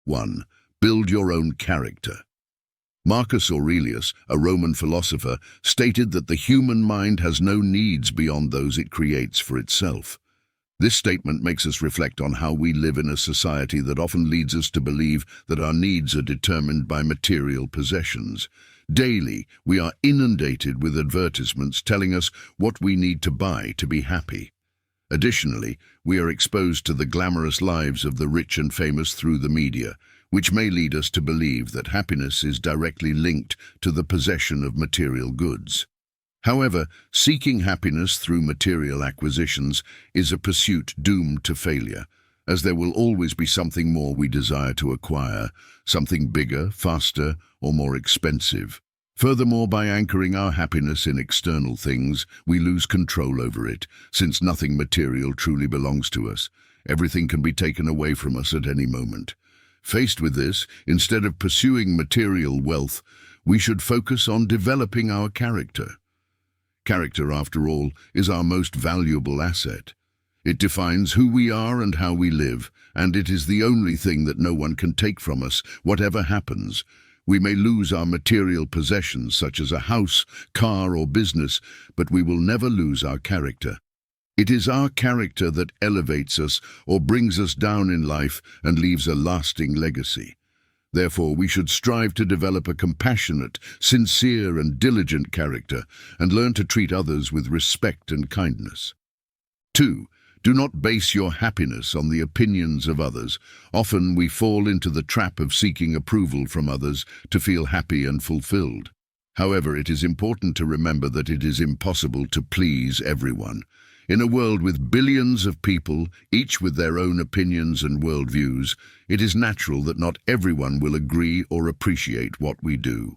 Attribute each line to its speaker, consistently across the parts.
Speaker 1: 1. Build your own character. Marcus Aurelius, a Roman philosopher, stated that the human mind has no needs beyond those it creates for itself. This statement makes us reflect on how we live in a society that often leads us to believe that our needs are determined by material possessions. Daily, we are inundated with advertisements telling us what we need to buy to be happy. Additionally, we are exposed to the glamorous lives of the rich and famous through the media, which may lead us to believe that happiness is directly linked to the possession of material goods. However, seeking happiness through material acquisitions is a pursuit doomed to failure, as there will always be something more we desire to acquire, something bigger, faster, or more expensive. Furthermore, by anchoring our happiness in external things, we lose control over it, since nothing material truly belongs to us. Everything can be taken away from us at any moment. Faced with this, instead of pursuing material wealth, we should focus on developing our character. Character, after all, is our most valuable asset. It defines who we are and how we live, and it is the only thing that no one can take from us, whatever happens. We may lose our material possessions, such as a house, car, or business, but we will never lose our character. It is our character that elevates us or brings us down in life and leaves a lasting legacy. Therefore, we should strive to develop a compassionate, sincere, and diligent character and learn to treat others with respect and kindness. 2. Do not base your happiness on the opinions of others. Often we fall into the trap of seeking approval from others to feel happy and fulfilled. However, it is important to remember that it is impossible to please everyone. In a world with billions of people, each with their own opinions and worldviews, it is natural that not everyone will agree or appreciate what we do.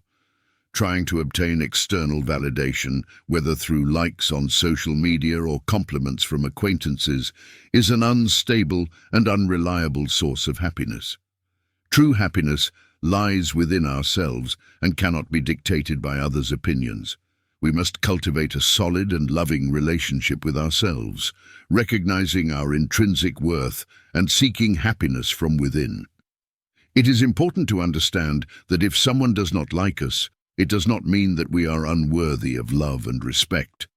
Speaker 1: Trying to obtain external validation, whether through likes on social media or compliments from acquaintances, is an unstable and unreliable source of happiness. True happiness lies within ourselves and cannot be dictated by others' opinions. We must cultivate a solid and loving relationship with ourselves, recognizing our intrinsic worth and seeking happiness from within. It is important to understand that if someone does not like us, it does not mean that we are unworthy of love and respect.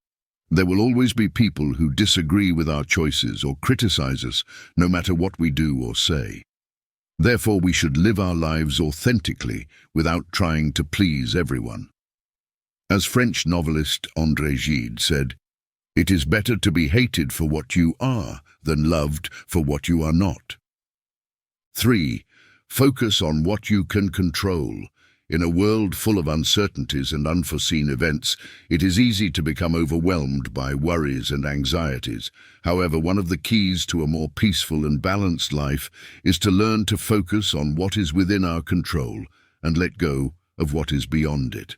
Speaker 1: There will always be people who disagree with our choices or criticize us, no matter what we do or say. Therefore, we should live our lives authentically without trying to please everyone. As French novelist André Gide said, "It is better to be hated for what you are than loved for what you are not." 3. Focus on what you can control. In a world full of uncertainties and unforeseen events, it is easy to become overwhelmed by worries and anxieties. However, one of the keys to a more peaceful and balanced life is to learn to focus on what is within our control and let go of what is beyond it.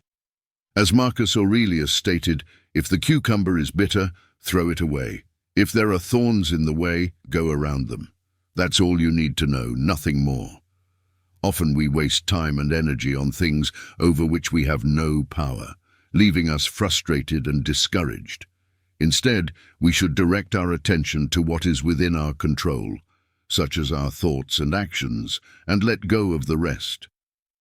Speaker 1: As Marcus Aurelius stated, "If the cucumber is bitter, throw it away. If there are thorns in the way, go around them." That's all you need to know, nothing more. Often we waste time and energy on things over which we have no power, leaving us frustrated and discouraged. Instead, we should direct our attention to what is within our control, such as our thoughts and actions, and let go of the rest.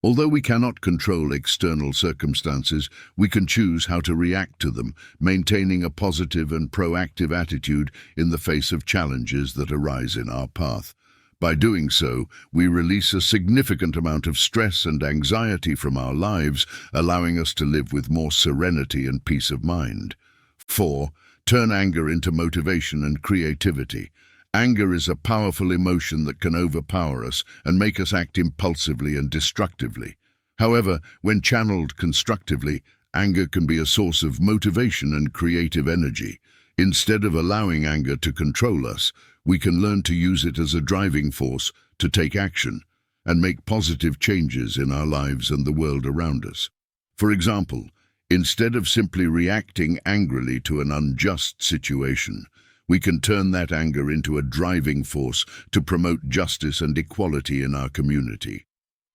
Speaker 1: Although we cannot control external circumstances, we can choose how to react to them, maintaining a positive and proactive attitude in the face of challenges that arise in our path. By doing so, we release a significant amount of stress and anxiety from our lives, allowing us to live with more serenity and peace of mind. 4. Turn anger into motivation and creativity. Anger is a powerful emotion that can overpower us and make us act impulsively and destructively. However, when channeled constructively, anger can be a source of motivation and creative energy. Instead of allowing anger to control us, we can learn to use it as a driving force to take action and make positive changes in our lives and the world around us. For example, instead of simply reacting angrily to an unjust situation, we can turn that anger into a driving force to promote justice and equality in our community.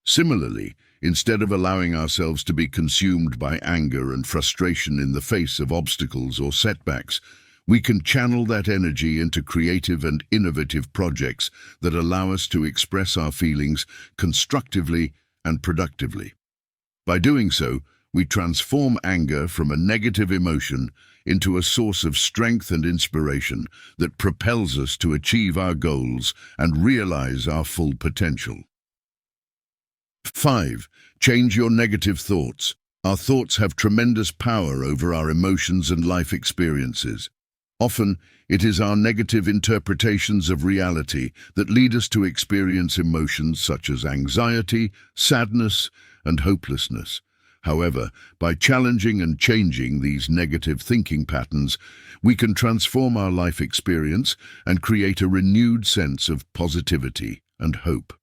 Speaker 1: Similarly, instead of allowing ourselves to be consumed by anger and frustration in the face of obstacles or setbacks, We can channel that energy into creative and innovative projects that allow us to express our feelings constructively and productively. By doing so, we transform anger from a negative emotion into a source of strength and inspiration that propels us to achieve our goals and realize our full potential. 5. Change your negative thoughts. Our thoughts have tremendous power over our emotions and life experiences. Often, it is our negative interpretations of reality that lead us to experience emotions such as anxiety, sadness, and hopelessness. However, by challenging and changing these negative thinking patterns, we can transform our life experience and create a renewed sense of positivity and hope.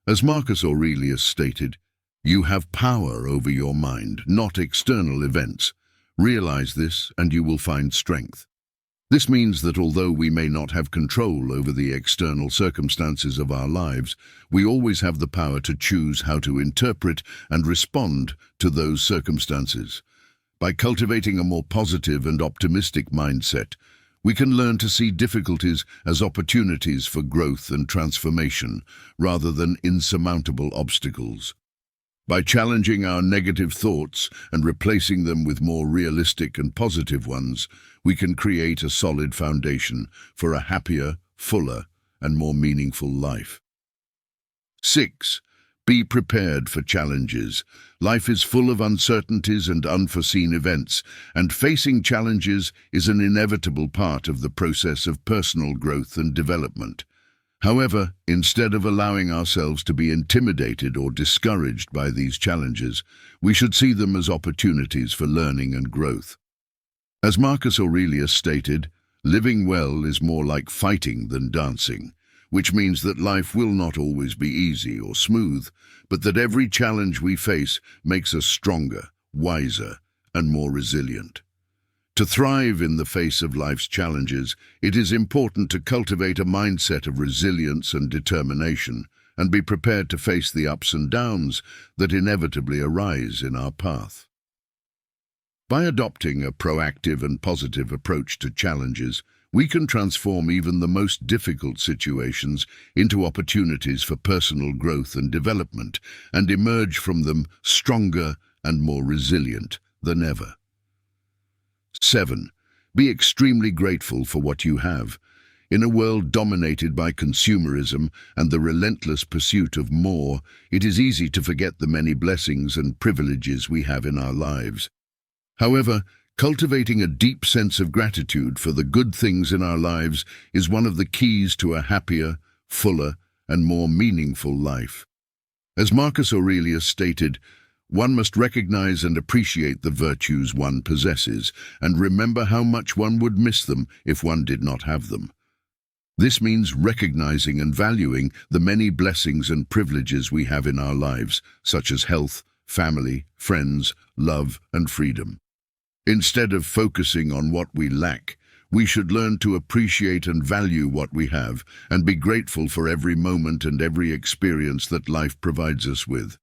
Speaker 1: As Marcus Aurelius stated, "You have power over your mind, not external events. Realize this and you will find strength." This means that although we may not have control over the external circumstances of our lives, we always have the power to choose how to interpret and respond to those circumstances. By cultivating a more positive and optimistic mindset, we can learn to see difficulties as opportunities for growth and transformation, rather than insurmountable obstacles. By challenging our negative thoughts and replacing them with more realistic and positive ones, we can create a solid foundation for a happier, fuller, and more meaningful life. 6. Be prepared for challenges. Life is full of uncertainties and unforeseen events, and facing challenges is an inevitable part of the process of personal growth and development. However, instead of allowing ourselves to be intimidated or discouraged by these challenges, we should see them as opportunities for learning and growth. As Marcus Aurelius stated, living well is more like fighting than dancing, which means that life will not always be easy or smooth, but that every challenge we face makes us stronger, wiser, and more resilient. To thrive in the face of life's challenges, it is important to cultivate a mindset of resilience and determination, and be prepared to face the ups and downs that inevitably arise in our path. By adopting a proactive and positive approach to challenges, we can transform even the most difficult situations into opportunities for personal growth and development, and emerge from them stronger and more resilient than ever. 7. Be extremely grateful for what you have. In a world dominated by consumerism and the relentless pursuit of more, it is easy to forget the many blessings and privileges we have in our lives. However, cultivating a deep sense of gratitude for the good things in our lives is one of the keys to a happier, fuller, and more meaningful life. As Marcus Aurelius stated, one must recognize and appreciate the virtues one possesses, and remember how much one would miss them if one did not have them. This means recognizing and valuing the many blessings and privileges we have in our lives, such as health, family, friends, love, and freedom. Instead of focusing on what we lack, we should learn to appreciate and value what we have, and be grateful for every moment and every experience that life provides us with.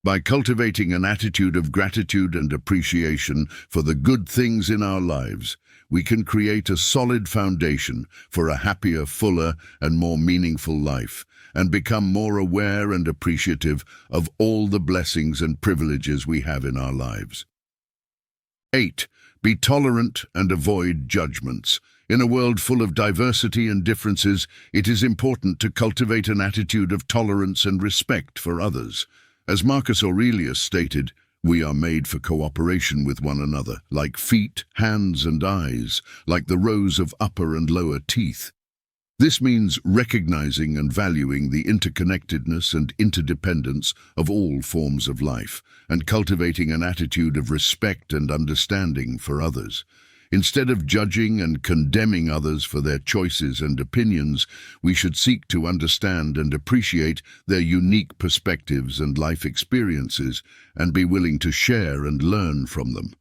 Speaker 1: By cultivating an attitude of gratitude and appreciation for the good things in our lives, we can create a solid foundation for a happier, fuller, and more meaningful life, and become more aware and appreciative of all the blessings and privileges we have in our lives. 8. Be tolerant and avoid judgments. In a world full of diversity and differences, it is important to cultivate an attitude of tolerance and respect for others. As Marcus Aurelius stated, we are made for cooperation with one another, like feet, hands, and eyes, like the rows of upper and lower teeth. This means recognizing and valuing the interconnectedness and interdependence of all forms of life, and cultivating an attitude of respect and understanding for others. Instead of judging and condemning others for their choices and opinions, we should seek to understand and appreciate their unique perspectives and life experiences, and be willing to share and learn from them.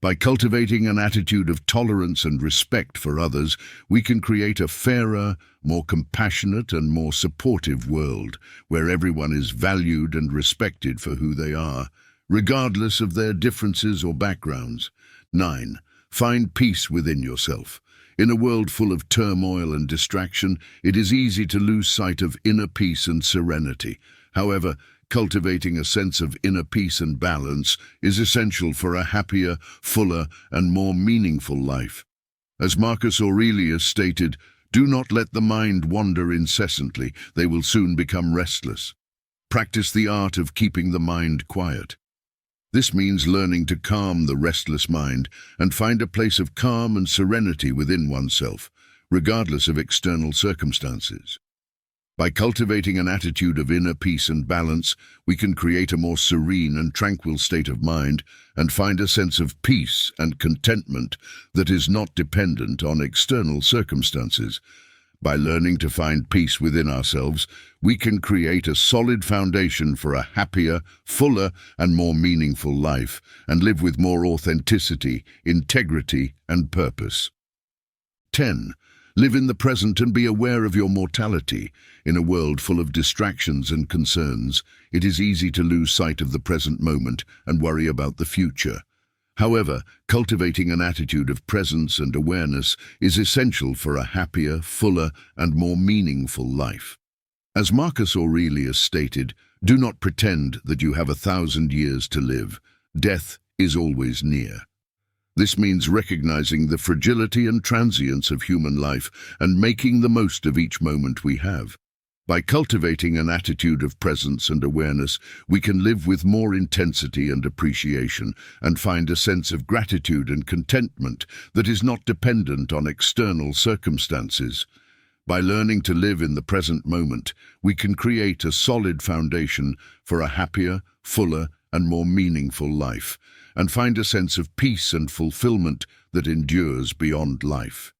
Speaker 1: By cultivating an attitude of tolerance and respect for others, we can create a fairer, more compassionate, and more supportive world, where everyone is valued and respected for who they are, regardless of their differences or backgrounds. 9. Find peace within yourself. In a world full of turmoil and distraction, it is easy to lose sight of inner peace and serenity. However, cultivating a sense of inner peace and balance is essential for a happier, fuller, and more meaningful life. As Marcus Aurelius stated, "Do not let the mind wander incessantly, they will soon become restless." Practice the art of keeping the mind quiet. This means learning to calm the restless mind and find a place of calm and serenity within oneself, regardless of external circumstances. By cultivating an attitude of inner peace and balance, we can create a more serene and tranquil state of mind and find a sense of peace and contentment that is not dependent on external circumstances. By learning to find peace within ourselves, we can create a solid foundation for a happier, fuller, and more meaningful life, and live with more authenticity, integrity, and purpose. 10. Live in the present and be aware of your mortality. In a world full of distractions and concerns, it is easy to lose sight of the present moment and worry about the future. However, cultivating an attitude of presence and awareness is essential for a happier, fuller, and more meaningful life. As Marcus Aurelius stated, "Do not pretend that you have 1,000 years to live. Death is always near." This means recognizing the fragility and transience of human life and making the most of each moment we have. By cultivating an attitude of presence and awareness, we can live with more intensity and appreciation and find a sense of gratitude and contentment that is not dependent on external circumstances. By learning to live in the present moment, we can create a solid foundation for a happier, fuller, and more meaningful life, and find a sense of peace and fulfillment that endures beyond life.